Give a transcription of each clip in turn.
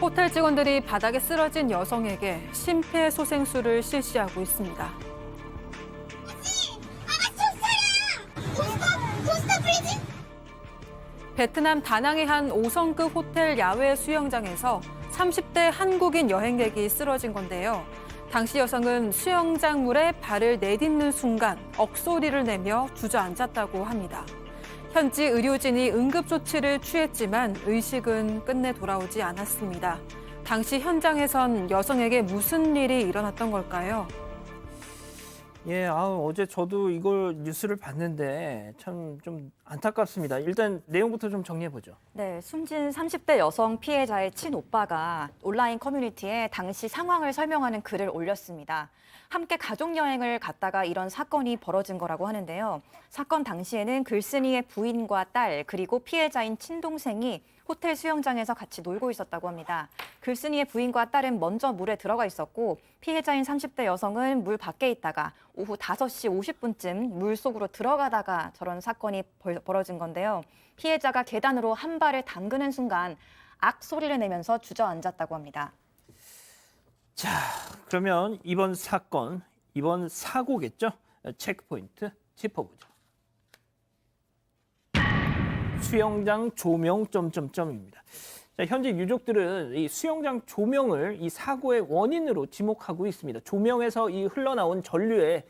호텔 직원들이 바닥에 쓰러진 여성에게 심폐소생술을 실시하고 있습니다. 베트남 다낭의 한 5성급 호텔 야외 수영장에서 30대 한국인 여행객이 쓰러진 건데요. 당시 여성은 수영장 물에 발을 내딛는 순간 억소리를 내며 주저앉았다고 합니다. 현지 의료진이 응급조치를 취했지만 의식은 끝내 돌아오지 않았습니다. 당시 현장에선 여성에게 무슨 일이 일어났던 걸까요? 예, 어제 저도 이걸 뉴스를 봤는데 참 좀 안타깝습니다. 일단 내용부터 좀 정리해보죠. 네, 숨진 30대 여성 피해자의 친오빠가 온라인 커뮤니티에 당시 상황을 설명하는 글을 올렸습니다. 함께 가족여행을 갔다가 이런 사건이 벌어진 거라고 하는데요. 사건 당시에는 글쓴이의 부인과 딸 그리고 피해자인 친동생이 호텔 수영장에서 같이 놀고 있었다고 합니다. 글쓴이의 부인과 딸은 먼저 물에 들어가 있었고 피해자인 30대 여성은 물 밖에 있다가 오후 5시 50분쯤 물 속으로 들어가다가 저런 사건이 벌어진 건데요. 피해자가 계단으로 한 발을 담그는 순간 악 소리를 내면서 주저앉았다고 합니다. 자, 그러면 이번 사건, 이번 사고겠죠? 체크포인트 짚어보죠. 수영장 조명 점점점입니다. 자, 현재 유족들은 이 수영장 조명을 이 사고의 원인으로 지목하고 있습니다. 조명에서 이 흘러나온 전류에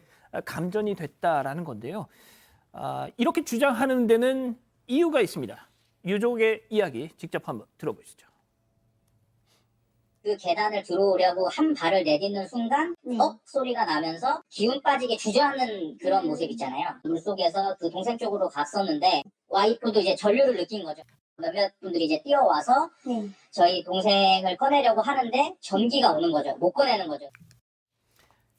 감전이 됐다라는 건데요. 이렇게 주장하는 데는 이유가 있습니다. 유족의 이야기 직접 한번 들어보시죠. 그 계단을 들어오려고 한 발을 내딛는 순간 소리가 나면서 기운 빠지게 주저앉는 그런 모습 있잖아요. 물속에서 그 동생 쪽으로 갔었는데 와이프도 이제 전류를 느낀 거죠. 몇몇 분들이 이제 뛰어와서 저희 동생을 꺼내려고 하는데 전기가 오는 거죠. 못 꺼내는 거죠.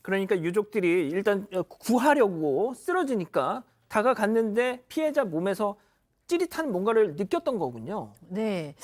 그러니까 유족들이 일단 구하려고 쓰러지니까 다가갔는데 피해자 몸에서 찌릿한 뭔가를 느꼈던 거군요. 네.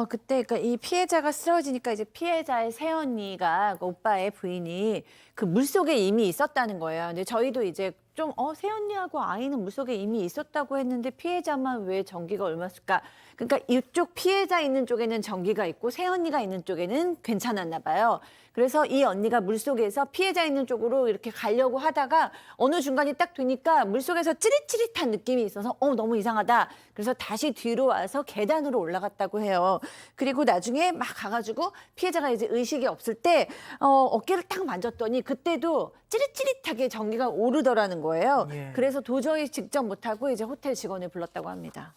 그때 그러니까 이 피해자가 쓰러지니까 이제 피해자의 새언니가 그 오빠의 부인이 그 물속에 이미 있었다는 거예요. 근데 저희도 이제 좀 새언니하고 아이는 물속에 이미 있었다고 했는데 피해자만 왜 전기가 옮았을까? 그러니까 이쪽 피해자 있는 쪽에는 전기가 있고 새언니가 있는 쪽에는 괜찮았나 봐요. 그래서 이 언니가 물속에서 피해자 있는 쪽으로 이렇게 가려고 하다가 어느 중간이 딱 되니까 물속에서 찌릿찌릿한 느낌이 있어서 너무 이상하다. 그래서 다시 뒤로 와서 계단으로 올라갔다고 해요. 그리고 나중에 막 가가지고 피해자가 이제 의식이 없을 때 어깨를 딱 만졌더니 그때도 찌릿찌릿하게 전기가 오르더라는 거예요. 예. 그래서 도저히 직접 못하고 이제 호텔 직원을 불렀다고 합니다.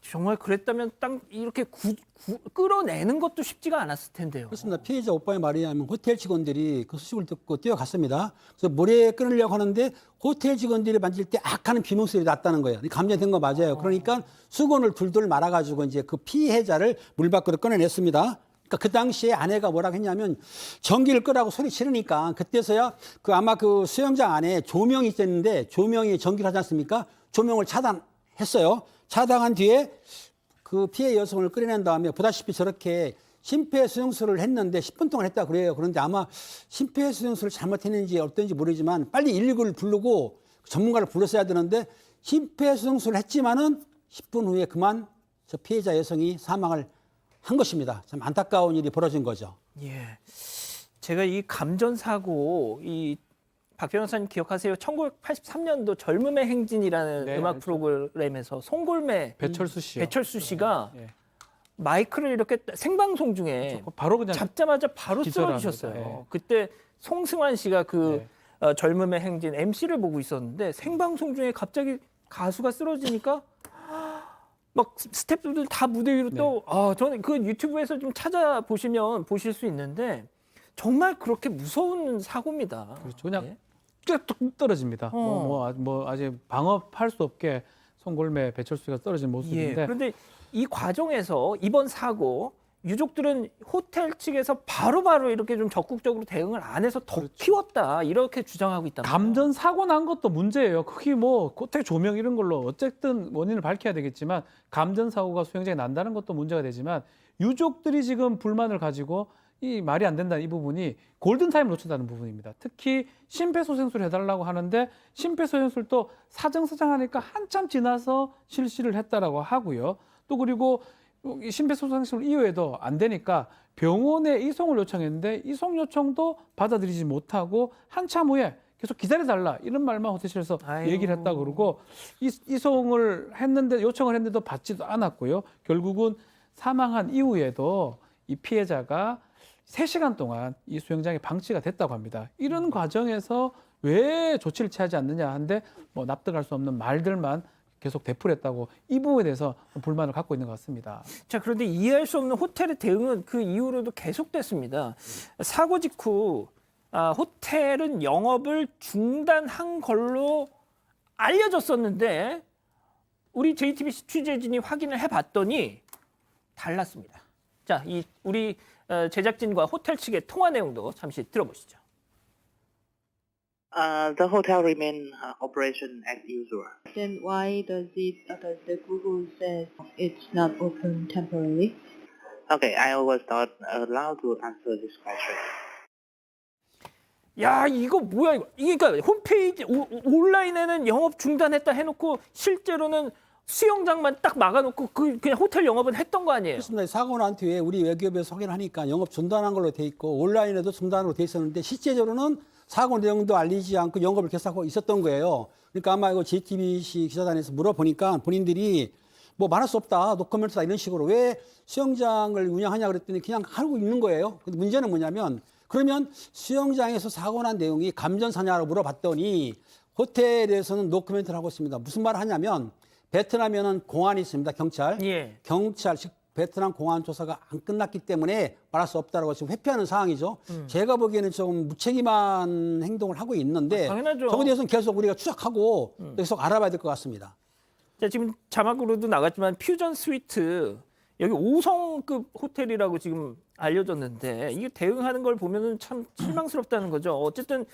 정말 그랬다면 딱 이렇게 끌어내는 것도 쉽지가 않았을 텐데요. 그렇습니다. 피해자 오빠의 말에 의하면 호텔 직원들이 그 소식을 듣고 뛰어갔습니다. 그래서 물에 끌으려고 하는데 호텔 직원들이 만질 때 악하는 비명소리 났다는 거예요. 감전된 거 맞아요. 그러니까 수건을 둘둘 말아가지고 이제 그 피해자를 물 밖으로 꺼내냈습니다. 그러니까 그 당시에 아내가 뭐라고 했냐면 전기를 끄라고 소리 치르니까 그때서야 아마 그 수영장 안에 조명이 있었는데 조명이 전기를 하지 않습니까? 조명을 차단했어요. 차단한 뒤에 그 피해 여성을 끌어낸 다음에 보다시피 저렇게 심폐소생술을 했는데 10분 동안 했다 그래요. 그런데 아마 심폐소생술을 잘못했는지 어떤지 모르지만 빨리 119를 부르고 전문가를 불렀어야 되는데 심폐소생술을 했지만은 10분 후에 그만 저 피해자 여성이 사망을 한 것입니다. 참 안타까운 일이 벌어진 거죠. 예, 제가 이 감전 사고 박 변호사님 기억하세요? 1983년도 젊음의 행진이라는 네, 음악 알죠. 프로그램에서 송골매 배철수 씨요. 배철수 씨가 예. 마이크를 이렇게 생방송 중에 바로 그냥 잡자마자 바로 기절합니다. 쓰러지셨어요. 예. 그때 송승환 씨가 네. 젊음의 행진 MC를 보고 있었는데 생방송 중에 갑자기 가수가 쓰러지니까 막 스태프들 다 무대 위로 저는 그 유튜브에서 좀 찾아보시면 보실 수 있는데 정말 그렇게 무서운 사고입니다. 그렇죠. 그냥 예? 뚝 떨어집니다. 아직 방업할 수 없게 송골매 배철수가 떨어진 모습인데. 예. 그런데 이 과정에서 이번 사고 유족들은 호텔 측에서 바로바로 이렇게 좀 적극적으로 대응을 안 해서 더 키웠다 이렇게 주장하고 있다. 감전 사고 난 것도 문제예요. 크게 호텔 조명 이런 걸로 어쨌든 원인을 밝혀야 되겠지만 감전 사고가 수영장에 난다는 것도 문제가 되지만 유족들이 지금 불만을 가지고 이 말이 안 된다는 이 부분이 골든타임을 놓친다는 부분입니다. 특히 심폐소생술 해달라고 하는데 심폐소생술도 사정사정하니까 한참 지나서 실시를 했다라고 하고요. 또 그리고 이 심폐소생술 이후에도 안 되니까 병원에 이송을 요청했는데 이송 요청도 받아들이지 못하고 한참 후에 계속 기다려달라 이런 말만 호텔실에서 아이고. 얘기를 했다고 그러고 이송을 했는데 요청을 했는데도 받지도 않았고요. 결국은 사망한 이후에도 이 피해자가 3시간 동안 이 수영장에 방치가 됐다고 합니다. 이런 과정에서 왜 조치를 취하지 않느냐 하는데 뭐 납득할 수 없는 말들만 계속 되풀이했다고 이 부분에 대해서 불만을 갖고 있는 것 같습니다. 자, 그런데 이해할 수 없는 호텔의 대응은 그 이후로도 계속됐습니다. 사고 직후 호텔은 영업을 중단한 걸로 알려졌었는데 우리 JTBC 취재진이 확인을 해봤더니 달랐습니다. 자, 우리 제작진과 호텔 측의 통화 내용도 잠시 들어보시죠. The hotel remain operation as usual. Then why does the Google says it's not open temporarily? Okay, I was not allowed to answer this question. 야, 이거 뭐야 이거? 이게 그러니까 홈페이지 온라인에는 영업 중단했다 해놓고 실제로는 수영장만 딱 막아놓고 그냥 호텔 영업은 했던 거 아니에요? 그렇습니다. 사고 난 뒤에 우리 외교부에서 확인을 하니까 영업 중단한 걸로 돼 있고 온라인에도 중단으로 돼 있었는데 실제적으로는 사고 내용도 알리지 않고 영업을 계속하고 있었던 거예요. 그러니까 아마 이거 JTBC 기자단에서 물어보니까 본인들이 뭐 말할 수 없다, 노코멘트다 이런 식으로 왜 수영장을 운영하냐 그랬더니 그냥 하고 있는 거예요. 근데 문제는 뭐냐면 그러면 수영장에서 사고 난 내용이 감전사냐라고 물어봤더니 호텔에서는 노코멘트를 하고 있습니다. 무슨 말을 하냐면 베트남에는 공안이 있습니다. 경찰. 예. 경찰, 즉 베트남 공안 조사가 안 끝났기 때문에 말할 수 없다라고 지금 회피하는 상황이죠. 제가 보기에는 좀 무책임한 행동을 하고 있는데 당연하죠. 저거에 대해서는 계속 우리가 추적하고 계속 알아봐야 될 것 같습니다. 자, 지금 자막으로도 나갔지만 퓨전 스위트 여기 5성급 호텔이라고 지금 알려졌는데 이게 대응하는 걸 보면은 참 실망스럽다는 거죠. 어쨌든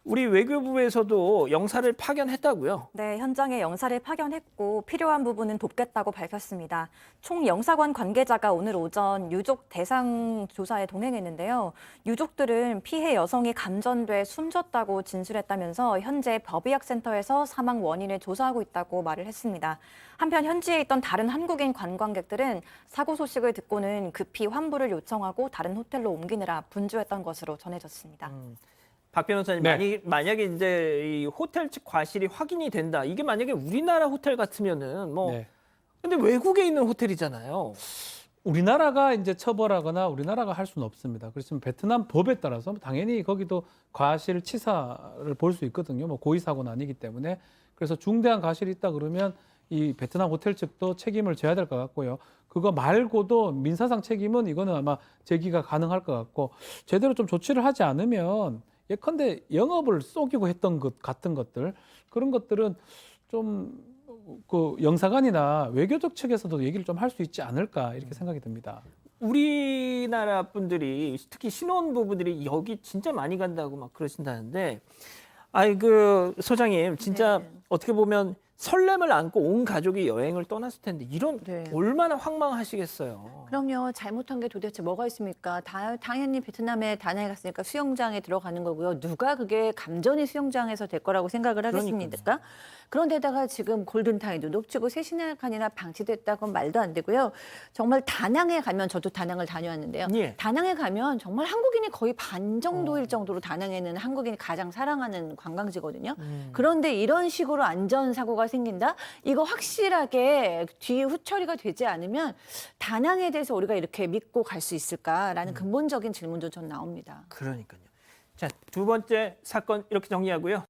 우리 외교부에서도 영사를 파견했다고요. 네, 현장에 영사를 파견했고 필요한 부분은 돕겠다고 밝혔습니다. 총 영사관 관계자가 오늘 오전 유족 대상 조사에 동행했는데요. 유족들은 피해 여성이 감전돼 숨졌다고 진술했다면서 현재 법의학센터에서 사망 원인을 조사하고 있다고 말을 했습니다. 한편 현지에 있던 다른 한국인 관광객들은 사고 소식을 듣고는 급히 환부를 요청하고 다른 호텔로 옮기느라 분주했던 것으로 전해졌습니다. 박 변호사님, 네. 만약에 이제 이 호텔 측 과실이 확인이 된다. 이게 만약에 우리나라 호텔 같으면은 뭐 네. 근데 외국에 있는 호텔이잖아요. 우리나라가 이제 처벌하거나 우리나라가 할 수는 없습니다. 그렇지만 베트남 법에 따라서 당연히 거기도 과실치사를 볼 수 있거든요. 뭐 고의 사고는 아니기 때문에. 그래서 중대한 과실이 있다 그러면 이 베트남 호텔 측도 책임을 져야 될 것 같고요. 그거 말고도 민사상 책임은 이거는 아마 제기가 가능할 것 같고 제대로 좀 조치를 하지 않으면 예컨대 영업을 속이고 했던 것 같은 것들 그런 것들은 좀 그 영사관이나 외교적 측에서도 얘기를 좀 할 수 있지 않을까 이렇게 생각이 듭니다. 우리나라 분들이 특히 신혼부부들이 여기 진짜 많이 간다고 막 그러신다는데 아이 그 소장님 진짜 네. 어떻게 보면 설렘을 안고 온 가족이 여행을 떠났을 텐데 이런 네. 얼마나 황망하시겠어요. 그럼요. 잘못한 게 도대체 뭐가 있습니까? 당연히 베트남에 다낭에 갔으니까 수영장에 들어가는 거고요. 누가 그게 감전이 수영장에서 될 거라고 생각을 하겠습니까? 그런데다가 지금 골든타임도 놓치고 3시간이나 방치됐다고 말도 안 되고요. 정말 다낭에 가면 저도 다낭을 다녀왔는데요. 예. 다낭에 가면 정말 한국인이 거의 반 정도일 정도로 다낭에는 한국인이 가장 사랑하는 관광지거든요. 그런데 이런 식으로 안전사고가 생긴다? 이거 확실하게 뒤에 후처리가 되지 않으면 다낭에 대해서 우리가 이렇게 믿고 갈 수 있을까라는 근본적인 질문도 전 나옵니다. 그러니까요. 자, 두 번째 사건 이렇게 정리하고요.